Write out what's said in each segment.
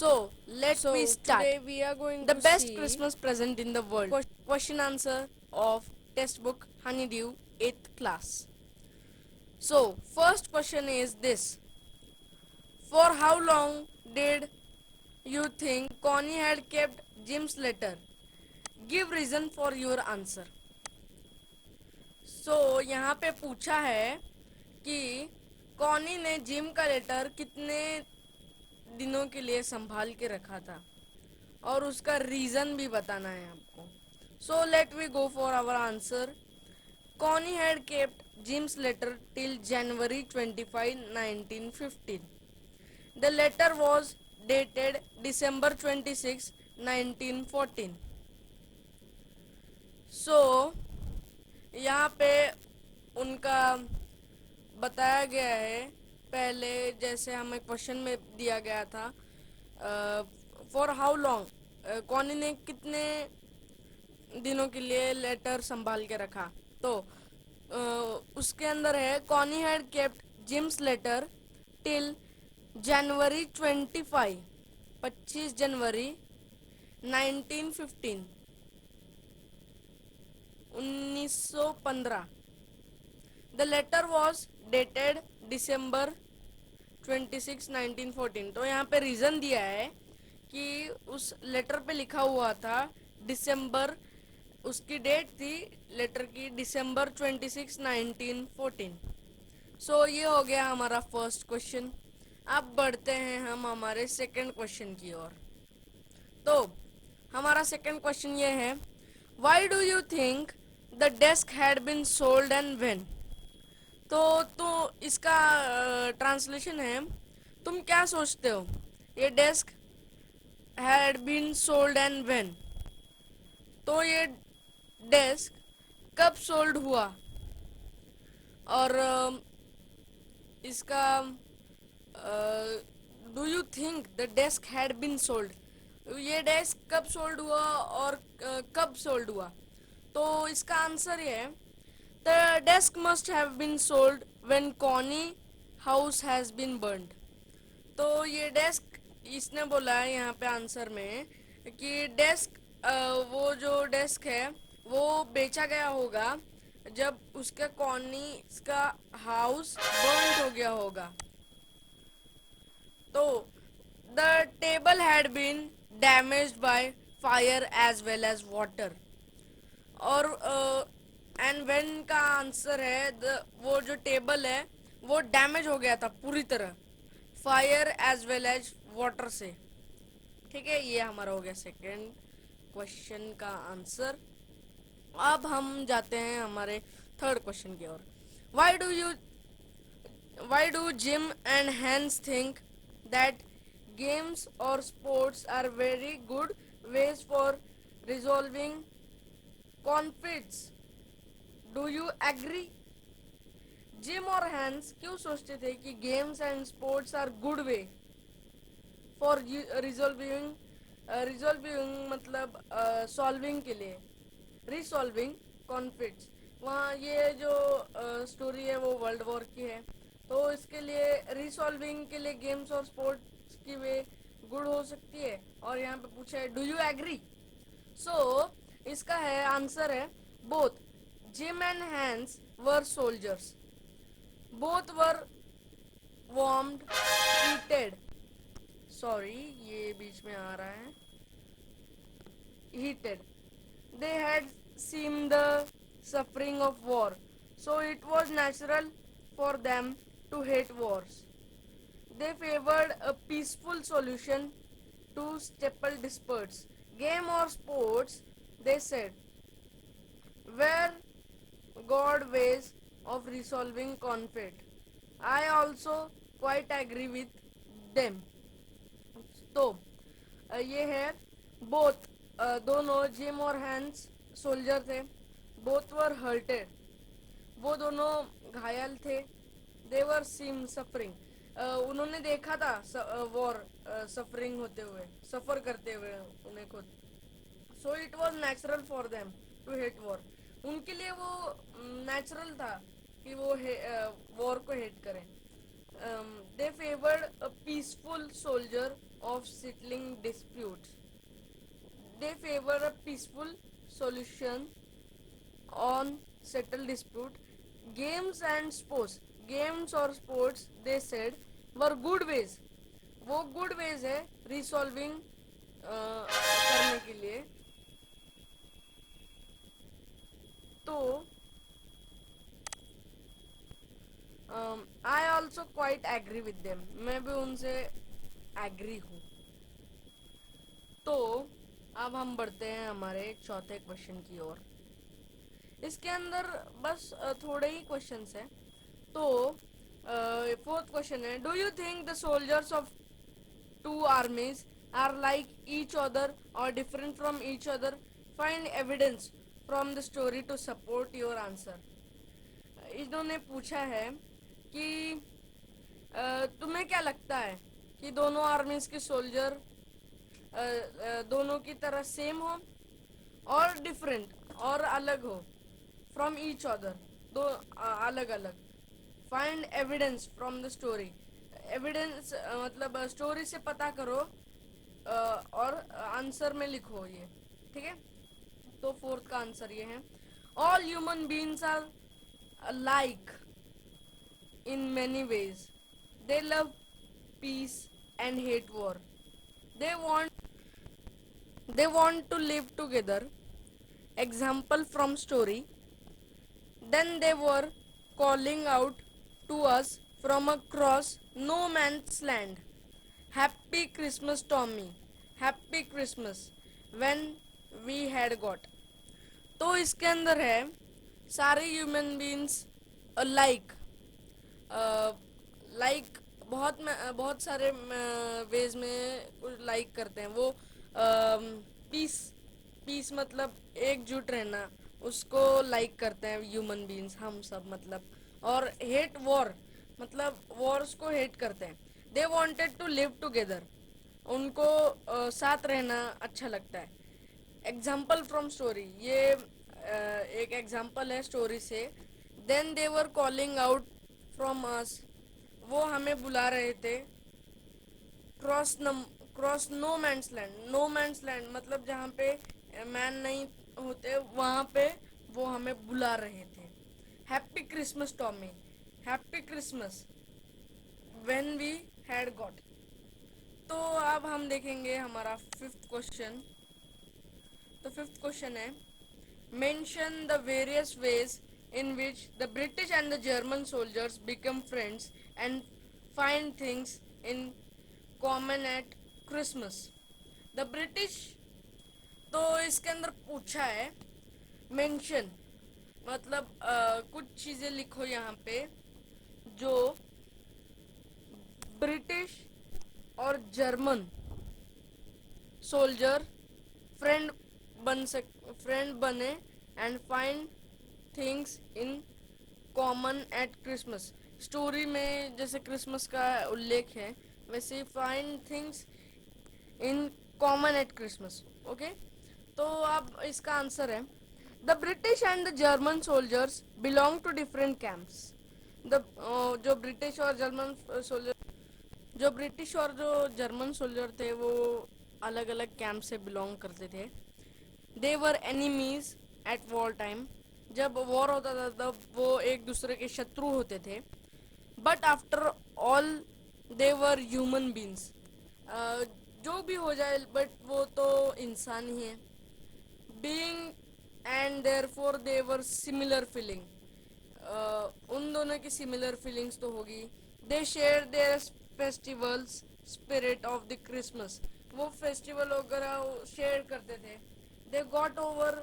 So, let So we start. today we are going The to best see Christmas present in the world. Question answer of textbook Honeydew 8th class. So, first question is this. For how long did you think Connie had kept Jim's letter? Give reason for your answer. So, यहाँ पे पूछा है कि Connie ने gym का letter कितने दिनों के लिए संभाल के रखा था और उसका रीजन भी बताना है आपको. So let we go for our answer. Connie had kept Jim's letter till January 25, 1915. The letter was dated December 26, 1914. So यहाँ पे उनका बताया गया है. पहले जैसे हमें क्वेश्चन में दिया गया था, फॉर हाउ लॉन्ग कॉनी ने कितने दिनों के लिए लेटर संभाल के रखा. तो उसके अंदर है Connie had kept Jim's letter till January 25, 25 जनवरी 1915, 1915. The letter was dated December 26, 1914. तो यहाँ पे रीज़न दिया है कि उस लेटर पे लिखा हुआ था दिसंबर, उसकी डेट थी लेटर की दिसंबर 26, 1914. सो ये हो गया हमारा फर्स्ट क्वेश्चन. अब बढ़ते हैं हम हमारे सेकंड क्वेश्चन की ओर. तो हमारा सेकंड क्वेश्चन ये है, why do you think the desk had been sold and when. तो इसका ट्रांसलेशन है, तुम क्या सोचते हो ये desk had been sold and when. तो ये डेस्क कब सोल्ड हुआ और इसका do you think the desk had been sold, ये डेस्क कब सोल्ड हुआ और कब सोल्ड हुआ. तो इसका आंसर ये है, the desk must have been sold when Connie house has been burned. तो ये डेस्क इसने बोला है यहाँ पे आंसर में कि डेस्क, वो जो डेस्क है वो बेचा गया होगा जब उसका कॉनी का हाउस बर्न हो गया होगा. तो the table had been damaged by fire as well as water. और एंड व्हेन का आंसर है वो जो टेबल है वो डैमेज हो गया था पूरी तरह fire as well as water से. ठीक है, ये हमारा हो गया सेकेंड क्वेश्चन का आंसर. अब हम जाते हैं हमारे थर्ड क्वेश्चन की ओर. Why do you why do Jim and Hans think that games or sports are very good ways for resolving conflicts? Do you agree? Jim और हैंस क्यों सोचते थे कि games and sports are good way for resolving मतलब solving के लिए, resolving conflicts. वहाँ ये जो स्टोरी है वो वर्ल्ड वॉर की है, तो इसके लिए रिसॉल्विंग के लिए गेम्स और स्पोर्ट्स की वे गुड हो सकती है. और यहाँ पे पूछा है डू यू एग्री. सो इसका है आंसर है both. Jim and Hans were soldiers. Both were warmed heated, sorry ये बीच में आ रहा है, heated. They had seen the suffering of war, so it was natural for them to hate wars. They favored a peaceful solution to staple disputes. Game or sports, they said, were God ways of resolving conflict. I also quite agree with them. तो ये है both, दोनों gym और hence soldier थे. Both were hurted, वो दोनों घायल थे. दे वर सीम सफरिंग, उन्होंने देखा था वॉर सफरिंग होते हुए, सफ़र करते हुए उन्हें खुद. So it was natural for them to hate war. उनके लिए वो नेचुरल था कि वो वॉर को हेट करें. They favoured a peaceful soldier of settling disputes. They favor a peaceful solution on settle dispute. Games and sports, games or sports, they said, were good ways. वो good ways है resolving करने के लिए. तो I also quite agree with them, मैं भी उनसे agree हूँ. तो अब हम बढ़ते हैं हमारे चौथे क्वेश्चन की ओर. इसके अंदर बस थोड़े ही क्वेश्चंस हैं. तो फोर्थ क्वेश्चन है, do you think the soldiers of two armies are like each other or different from each other? Find evidence from the story to support your answer. इन्होंने पूछा है कि तुम्हें क्या लगता है कि दोनों आर्मीज के सोल्जर दोनों की तरह सेम हो और डिफरेंट और अलग हो फ्रॉम ईच अदर, दो अलग अलग. Find evidence from the story. Evidence मतलब स्टोरी से पता करो और आंसर में लिखो ये. ठीक है. तो फोर्थ का आंसर ये है, all human beings are alike in many ways. They love peace and hate war. They want to live together. Example from story. Then they were calling out to us from across no man's land. Happy Christmas, Tommy. Happy Christmas. When we had got. तो इसके अंदर है सारे human beings like like बहुत सारे veg में like करते हैं वो. पीस पीस मतलब एकजुट रहना, उसको लाइक करते हैं ह्यूमन बीइंग्स, हम सब मतलब. और हेट वॉर मतलब वॉर्स को हेट करते हैं. They wanted to live together, उनको साथ रहना अच्छा लगता है. एग्जाम्पल फ्रॉम स्टोरी, ये एक एग्जाम्पल है स्टोरी से. Then they were calling out from us, वो हमें बुला रहे थे. Cross no man's land. No man's land मतलब जहाँ पे मैन नहीं होते वहाँ पे वो हमें बुला रहे थे. Happy Christmas Tommy. Happy Christmas when we had got. तो अब हम देखेंगे हमारा फिफ्थ क्वेश्चन. तो फिफ्थ क्वेश्चन है, mention the various ways in which the British and the German soldiers become friends and find things in common at Christmas. The British, तो इसके अंदर पूछा है मेंशन मतलब कुछ चीजें लिखो यहाँ पे जो ब्रिटिश और जर्मन सोल्जर फ्रेंड फ्रेंड बने and find things in common at Christmas. Story में जैसे क्रिसमस का उल्लेख है वैसे find things in common at Christmas. Okay. तो अब इसका आंसर है, the British and the German soldiers belong to different camps. The जो ब्रिटिश और जर्मन सोल्जर जो जर्मन सोल्जर थे वो अलग अलग कैंप से बिलोंग करते थे. They were enemies at war time, जब वॉर होता था तब वो एक दूसरे के शत्रु होते थे. But after all they were human beings. जो भी हो जाए बट वो तो इंसान ही है. Being and their for they were similar feeling. उन दोनों की सिमिलर फीलिंग्स तो होगी. They share their festivals spirit of the Christmas. वो फेस्टिवल वगैरह शेयर करते थे. They got over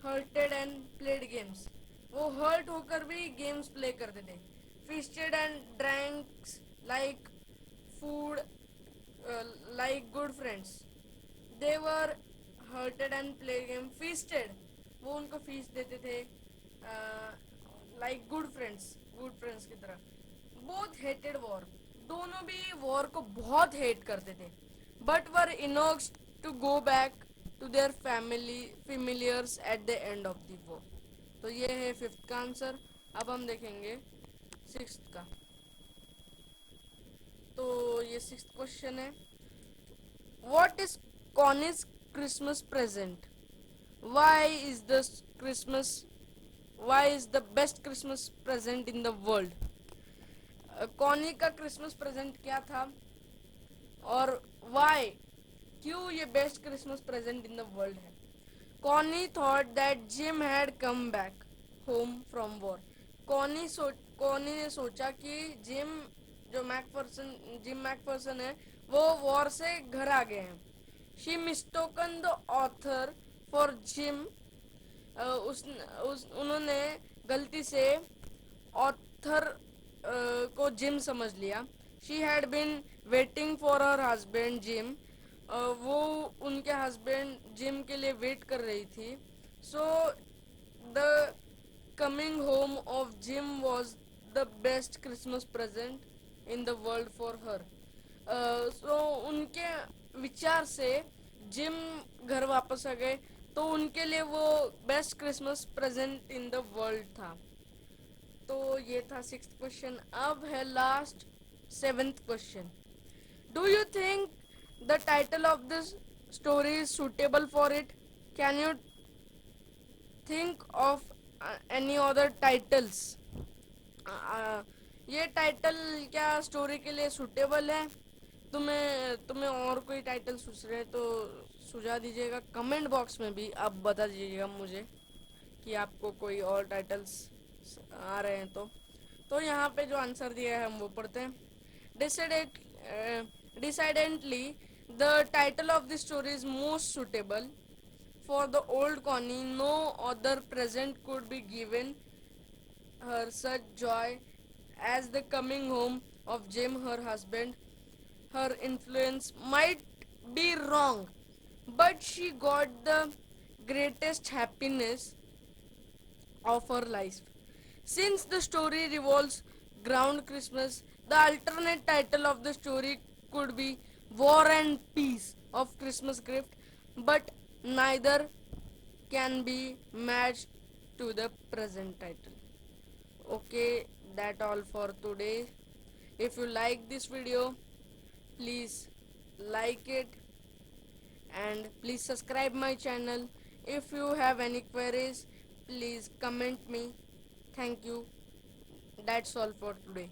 hurted and played games. वो हर्ट होकर भी गेम्स प्ले करते थे. Feasted and drank like food like good friends. They were hurted and play game. Feasted वो उनको फीस्ट देते थे लाइक गुड फ्रेंड्स की तरह. बोथ हेटेड वॉर, दोनों भी वॉर को बहुत हेट करते थे. But were anxious to go back to their families at the end of the war. तो ये है फिफ्थ का आंसर. अब हम देखेंगे सिक्स्थ का. तो ये सिक्स्थ क्वेश्चन है, What is Connie's Christmas present? Why is this Christmas? Why is the best Christmas present in the world? Connie का क्रिसमस प्रेजेंट क्या था और वाई क्यों ये best Christmas present in the world है? Connie thought that Jim had come back home from war. Connie ने सोचा कि जिम मैकफर्सन है वो वॉर से घर आ गए हैं। She mistaken the author for Jim. उन्होंने गलती से ऑथर को जिम समझ लिया। She had been waiting for her husband Jim. वो उनके हस्बैंड जिम के लिए वेट कर रही थी। So the coming home of Jim was the best Christmas present in the world for her. So उनके विचार से जिम घर वापस आ गए तो उनके लिए वो best Christmas present in the world था। तो ये था सिक्स्थ क्वेश्चन। अब है last seventh question. Do you think the title of this story is suitable for it? Can you think of any other titles? ये टाइटल क्या story के लिए सुटेबल है? तुम्हें और कोई टाइटल सोच रहे तो सुझा दीजिएगा कमेंट बॉक्स में भी। आप बता दीजिएगा मुझे कि आपको कोई और टाइटल्स आ रहे हैं तो यहाँ पे जो आंसर दिया है हम वो पढ़ते हैं। Decidedly the title of the story is most suitable for the old Connie. No other present could be given her such joy as the coming home of Jim, her husband. Her influence might be wrong, but she got the greatest happiness of her life. Since the story revolves around Christmas, the alternate title of the story could be War and Peace of Christmas Gift, but neither can be matched to the present title. Okay, that all for today. If you like this video, please like it and please subscribe my channel. If you have any queries, please comment me. Thank you. That's all for today.